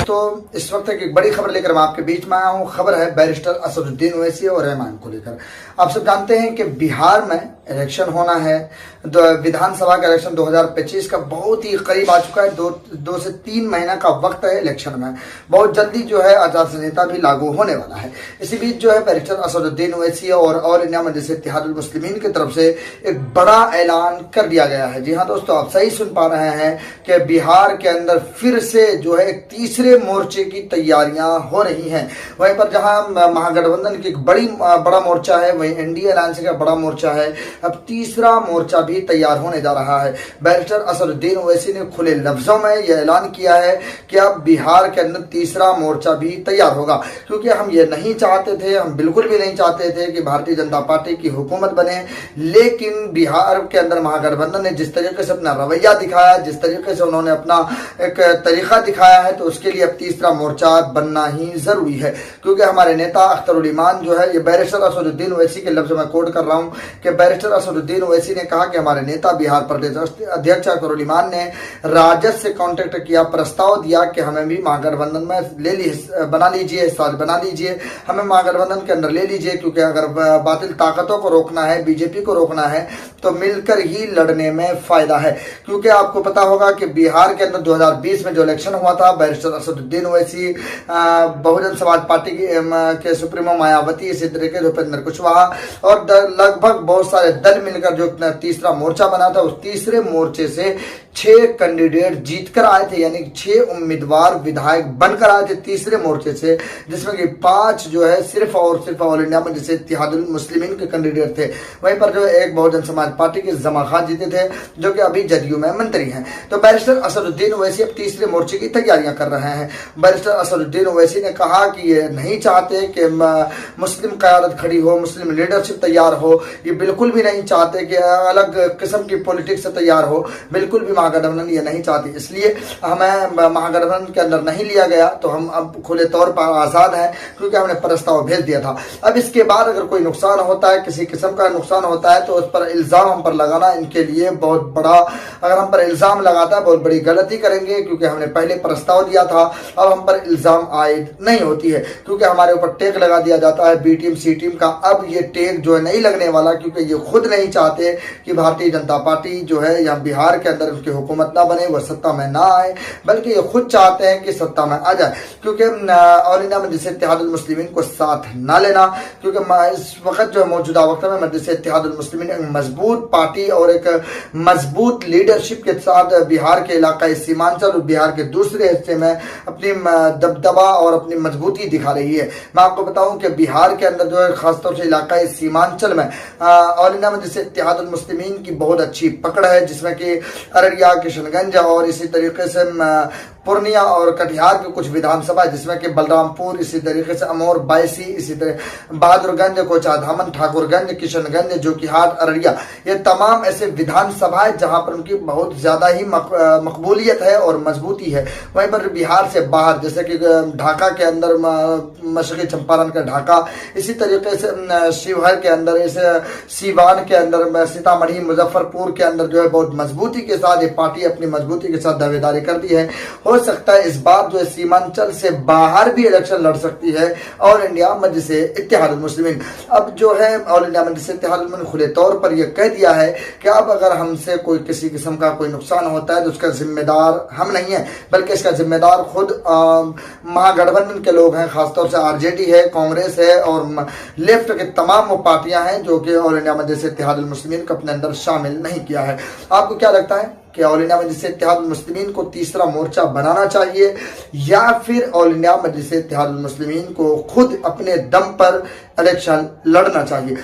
दोस्तों, इस वक्त एक बड़ी खबर लेकर मैं आपके बीच में आया हूँ। खबर है बैरिस्टर असदुद्दीन ओवैसी और रहमान को लेकर। आप सब जानते हैं कि बिहार में इलेक्शन होना है। विधानसभा का इलेक्शन 2025 का बहुत ही करीब आ चुका है। दो से 3 महीना का वक्त है इलेक्शन में। बहुत जल्दी जो है आचार संहिता भी लागू होने वाला है। इसी बीच जो है बैरिस्टर असदुद्दीन ओवैसी और ऑल इंडिया मजलिस इत्तेहादुल मुस्लिमीन की तरफ से एक बड़ा ऐलान कर दिया गया है। जी हाँ दोस्तों, आप सही सुन पा रहे हैं कि बिहार के अंदर फिर से जो है एक तीसरे मोर्चे की तैयारियां हो रही हैं। वहीं पर जहां महागठबंधन की एक बड़ा मोर्चा है, वहीं एनडीए अलायंस का बड़ा मोर्चा है। अब तीसरा मोर्चा भी तैयार होने जा रहा है। बैरिस्टर असदुद्दीन ओवैसी ने खुले लफ्जों में यह ऐलान किया है कि अब बिहार के अंदर तीसरा मोर्चा भी तैयार होगा, क्योंकि हम ये नहीं चाहते थे, हम बिल्कुल भी नहीं चाहते थे कि भारतीय जनता पार्टी की हुकूमत बने। लेकिन बिहार के अंदर महागठबंधन ने जिस तरीके से अपना रवैया दिखाया, जिस तरीके से उन्होंने अपना एक तरीका दिखाया है, तो उसके लिए अब तीसरा मोर्चा बनना ही जरूरी है। क्योंकि हमारे नेता अख्तरुल ईमान जो है, ये बैरिस्टर असदुद्दीन ओवैसी के लफ्ज में कोट कर रहा हूं कि बैरिस्टर असदुद्दीन ओवैसी ने कहा कि हमारे नेता बिहार प्रदेश अध्यक्ष अख्तरुल ईमान ने राजद से कांटेक्ट किया, प्रस्ताव दिया कि हमें भी महागठबंधन में बना लीजिए, हमें महागठबंधन के अंदर ले लीजिए, क्योंकि अगर बातिल ताकतों को रोकना है, बीजेपी को रोकना है, तो मिलकर ही लड़ने में फायदा है। क्योंकि आपको पता होगा कि बिहार के अंदर 2020 में जो इलेक्शन हुआ था, बैरिस्टर असदुद्दीन ओवैसी, बहुजन समाज पार्टी के सुप्रीमो मायावती, इसी तरीके से उपेंद्र कुशवाहा और लगभग बहुत सारे दल मिलकर जो तीसरा मोर्चा बना था, उस तीसरे मोर्चे से 6 कैंडिडेट जीतकर आए थे, यानी 6 उम्मीदवार विधायक बनकर आए थे तीसरे मोर्चे से, जिसमें कि 5 जो है सिर्फ और सिर्फ ऑल इंडिया में जैसे इत्तेहादुल मुस्लिमीन के कैंडिडेट थे। वहीं पर जो एक बहुजन समाज पार्टी के जमा खान जीते थे, जो कि अभी जदयू में मंत्री हैं। तो बैरिस्टर असदुद्दीन ओवैसी अब तीसरे मोर्चे की तैयारियां कर रहे हैं। बैरिस्टर असदुद्दीन ओवैसी ने कहा कि ये नहीं चाहते कि मुस्लिम क़यादत खड़ी हो, मुस्लिम लीडरशिप तैयार हो, ये बिल्कुल भी नहीं चाहते कि अलग किस्म की पॉलिटिक्स से तैयार हो, बिल्कुल भी महागठबंधन ये नहीं चाहती। इसलिए हमें महागठबंधन के अंदर नहीं लिया गया, तो हम अब खुले तौर पर आज़ाद हैं, क्योंकि हमने प्रस्ताव भेज दिया था। अब इसके बाद अगर कोई नुकसान होता है, किसी किस्म का नुकसान होता है, तो उस पर इल्ज़ाम हम पर लगाना इनके लिए बहुत बड़ा, अगर हम पर इल्ज़ाम लगाता है बहुत बड़ी गलती करेंगे, क्योंकि हमने पहले प्रस्ताव दिया था। अब हम पर इल्ज़ाम आयद नहीं होती है, क्योंकि हमारे ऊपर टैग लगा दिया जाता है बी टीम सी टीम का। अब ये टैग जो है नहीं लगने वाला, क्योंकि ये खुद नहीं चाहते कि भारतीय जनता पार्टी जो है यहाँ बिहार के अंदर उनकी हुकूमत ना बने, वह सत्ता में ना आए, बल्कि ये खुद चाहते हैं कि सत्ता में आ जाए। क्योंकि ऑल इंडिया मजलिस इत्तेहादुल मुस्लिमीन को साथ ना लेना, क्योंकि इस वक्त जो मौजूदा वक्त में मजलिस इत्तेहादुल मुस्लिमीन एक मजबूत पार्टी और एक मजबूत लीडरशिप के साथ बिहार के इलाका सीमांचल और बिहार के दूसरे हिस्से में अपनी दबदबा और अपनी मजबूती दिखा रही है। मैं आपको बताऊं कि बिहार के अंदर जो है खासतौर से इलाका सीमांचल में ऑल इंडिया मजलिस इत्तेहादुल मुस्लिमीन की बहुत अच्छी पकड़ है, जिसमें कि अररिया, किशनगंज और इसी तरीके से पूर्णिया और कटिहार के कुछ विधानसभा, जिसमें कि बलरामपुर, इसी तरीके से अमोर, बायसी, इसी तरह बहादुरगंज, कोचाधामन, ठाकुरगंज, किशनगंज, जोकीहाट, अररिया, ये तमाम ऐसे विधानसभाएं जहां पर उनकी बहुत ज्यादा ही मकबूलियत है और मजबूती है। वहीं पर बिहार से बाहर, जैसे कि ढाका के अंदर मशरक़ी चंपारण का ढाका, इसी तरीके से शिवहर के अंदर, इसे सीवान के अंदर, सीतामढ़ी, मुजफ्फरपुर के अंदर जो है बहुत मजबूती के साथ ये पार्टी अपनी मजबूती के साथ दावेदारी करती है। हो सकता है इस बार जो है सीमांचल से बाहर भी इलेक्शन लड़ सकती है ऑल इंडिया मजलिस इत्तेहादुल मुस्लिमीन। अब जो है ऑल इंडिया मजलिस इत्तेहादुल मुस्लिमीन खुले तौर पर यह कह दिया है कि अब अगर हमसे कोई किसी किस्म का कोई नुकसान होता है, तो उसका जिम्मेदार हम नहीं है, बल्कि इसका जिम्मेदार खुद महागठबंधन के लोग हैं। खासतौर से आरजेडी है, कांग्रेस है और लेफ्ट के तमाम वो पार्टियां हैं जो कि ऑल इंडिया मजलिस इत्तेहादुल मुस्लिमीन को अपने अंदर शामिल नहीं किया है। आपको क्या लगता है कि ऑल इंडिया मजलिस इत्तेहादुल मुस्लिमीन को तीसरा मोर्चा बनाना चाहिए, या फिर ऑल इंडिया मजलिस इत्तेहादुल मुस्लिमीन को खुद अपने दम पर इलेक्शन लड़ना चाहिए?